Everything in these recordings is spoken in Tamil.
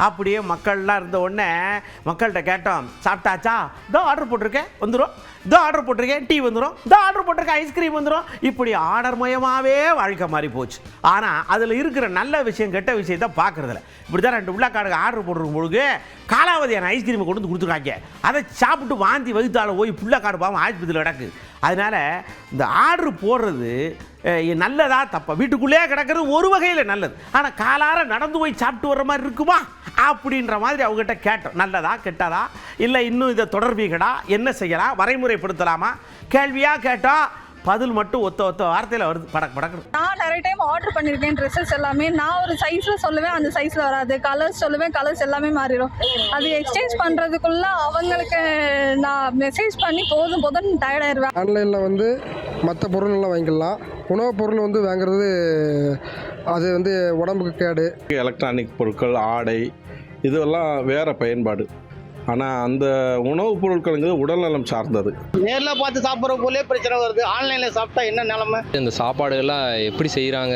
அப்படியே மக்கள்லாம் இருந்த உடனே மக்கள்கிட்ட கேட்டோம், சாப்பிட்டாச்சா? இதோ ஆர்டர் போட்டிருக்கேன் வந்துடும், இதோ ஆர்டர் போட்டிருக்கேன் டீ வந்துடும், இதோ ஆர்டர் போட்டிருக்கேன் ஐஸ்கிரீம் வந்துடும். இப்படி ஆர்டர் மயமாகவே வாழ்க்கை மாதிரி போச்சு. ஆனால் அதில் இருக்கிற நல்ல விஷயம் கெட்ட விஷயத்தை பார்க்குறதில்ல. இப்படி தான் 2 பிள்ளைக்காரங்க ஆர்டர் போட்டிருக்கும் பொழுது காலாவதியான ஐஸ்கிரீமை கொண்டு வந்து கொடுத்துருக்காங்க. அதை சாப்பிட்டு வாந்தி வகுத்தால போய் பிள்ளைக்காடு பாவம் ஆஸ்பத்திரியில் கிடக்கு. அதனால் இந்த ஆர்டர் போடுறது நல்லதா தப்பா? வீட்டுக்குள்ளே கிடக்கிறது ஒரு வகையில் நல்லது, ஆனால் காலார நடந்து போய் சாப்பிட்டு வர்ற மாதிரி இருக்குமா அப்படின்ற மாதிரி அவங்ககிட்ட கேட்டோம். நல்லதா கெட்டதா, இல்லை இன்னும் இதை தொடர்பீங்கடா, என்ன செய்யலாம், வரைமுறைப்படுத்தலாமா கேள்வியாக கேட்டோம். பதில் மட்டும் ஒத்த வார்த்தையில் வருது, படக்கு படக்கு. நான் நிறைய டைம் ஆர்டர் பண்ணியிருக்கேன் ட்ரெஸ்ஸஸ் எல்லாமே. நான் ஒரு சைஸில் சொல்லுவேன், அந்த சைஸில் வராது. கலர்ஸ் சொல்லுவேன், கலர்ஸ் எல்லாமே மாறிடும். அது எக்ஸ்சேஞ்ச் பண்ணுறதுக்குள்ள அவங்களுக்கு நான் மெசேஜ் பண்ணி போதும் டயர்டாயிருவேன். ஆன்லைனில் வந்து மற்ற பொருள்லாம் வாங்கிக்கலாம். உணவுப் பொருள் வந்து வாங்குறது அது வந்து உடம்புக்கு கேடு. எலக்ட்ரானிக் பொருட்கள், ஆடை, இதெல்லாம் வேறு பயன்பாடு. ஆனால் அந்த உணவுப் பொருட்களுங்கிறது உடல்நலம் சார்ந்தது. நேரில் பார்த்து சாப்பிட்ற போலே பிரச்சனை வருது. ஆன்லைனில் சாப்பிட்டா என்ன நிலமை? இந்த சாப்பாடுகள்லாம் எப்படி செய்கிறாங்க,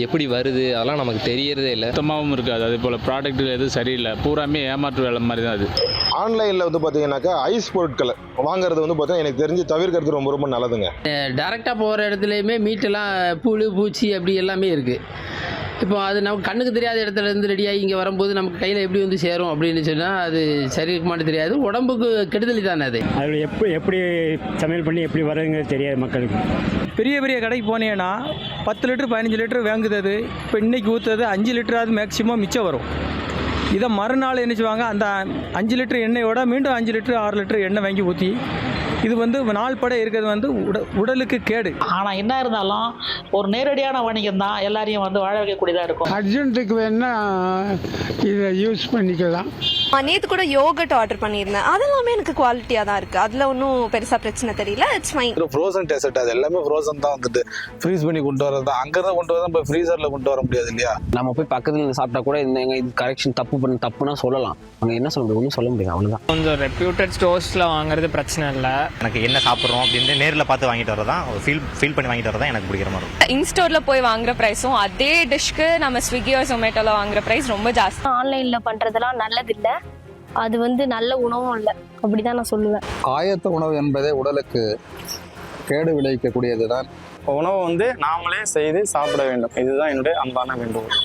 எப்படி வருது, அதெல்லாம் நமக்கு தெரியறதே இல்லை. சுத்தமாகவும் இருக்காது. அதே போல் ப்ராடக்ட் எதுவும் சரியில்லை, பூராமே ஏமாற்று வேலை மாதிரி தான் அது. ஆன்லைனில் வந்து பார்த்தீங்கன்னாக்கா ஐஸ் பொருட்களை வாங்குறது வந்து பார்த்தீங்கன்னா எனக்கு தெரிஞ்சு தவிர்க்கிறது ரொம்ப ரொம்ப நல்லதுங்க. டேரெக்டாக போகிற இடத்துலையுமே மீட்டெல்லாம் புழு பூச்சி அப்படி எல்லாமே இருக்குது. இப்போ அது நமக்கு கண்ணுக்கு தெரியாத இடத்துல இருந்து ரெடியாகி இங்கே வரும்போது நமக்கு கையில் எப்படி வந்து சேரும் அப்படின்னு சொன்னால் அது சரி இருக்க மாட்டேன், தெரியாது. உடம்புக்கு கெடுதல் தானே அது. அதில் எப்படி சமையல் பண்ணி எப்படி வருதுங்கிறது தெரியாது மக்களுக்கு. பெரிய பெரிய கடைக்கு போனீங்கன்னா 10 லிட்டர் 15 லிட்டர் வாங்குது. இப்போ இன்றைக்கி ஊற்றுறது 5 லிட்டராவது மேக்ஸிமம் மிச்சம் வரும். இதை மறுநாள் என்ன செய்வாங்க, அந்த 5 லிட்டர் எண்ணெயோட மீண்டும் 5 லிட்டர் 6 லிட்டர் எண்ணெய் வாங்கி ஊற்றி, இது வந்து நாள் பட இருக்கிறது வந்து உடலுக்கு கேடு. ஆனால் என்ன இருந்தாலும் ஒரு நேரடியான வணிகம் தான் எல்லாரையும் வந்து வாழ வைக்கக்கூடியதாக இருக்கும். அர்ஜென்ட்டுக்கு வேணா இதை யூஸ் பண்ணிக்கலாம். நேற்று கூட யோகட் ஆர்டர் பண்ணியிருந்தேன். அதெல்லாமே எனக்கு குவாலிட்டியாக தான் இருக்குது. அதில் ஒன்றும் பெருசாக பிரச்சனை தெரியல. It's fine. ஃப்ரோசன் டெசர்ட் அது எல்லாமே ஃப்ரோசன் தான் வந்துட்டு ஃப்ரீஸ் பண்ணி கொண்டு வரது தான். அங்கே தான் கொண்டு வரதான், இப்போ ஃப்ரீசரில் கொண்டு வர முடியாது இல்லையா? நம்ம போய் பக்கத்தில் சாப்பிட்டா கூட இது கரெக்ஷன் தப்புனா சொல்லலாம். அங்கே என்ன சொல்ல முடியும், ஒன்றும் சொல்ல முடியாது, அவ்வளோதான். கொஞ்சம் ரெப்யூட்டட் ஸ்டோர்ஸில் வாங்குறது பிரச்சனை இல்லை. எனக்கு என்ன சாப்பிட்றோம் அப்படின்னு நேரில் பார்த்து வாங்கிட்டு வரதான், ஃபீல் பண்ணி வாங்கிட்டு வரதான் எனக்கு பிடிக்கிற மாதிரி இருக்கும். இன்ஸ்டோரில் போய் வாங்குற ப்ரைஸும் அதே டிஷ்க்கு நம்ம ஸ்விக்கியோ ஜொமேட்டோவில் வாங்குற ப்ரைஸ் ரொம்ப ஜாஸ்தி. ஆன்லைனில் பண்ணுறதெல்லாம் நல்லதில்லை, அது வந்து நல்ல உணவும் இல்லை, அப்படிதான் நான் சொல்லுவேன். ஆயத்த உணவு என்பதே உடலுக்கு கேடு விளைவிக்கக்கூடியது தான். உணவை வந்து நாமளே செய்து சாப்பிட வேண்டும். இதுதான் என்னுடைய அன்பான வேண்டுகோள்.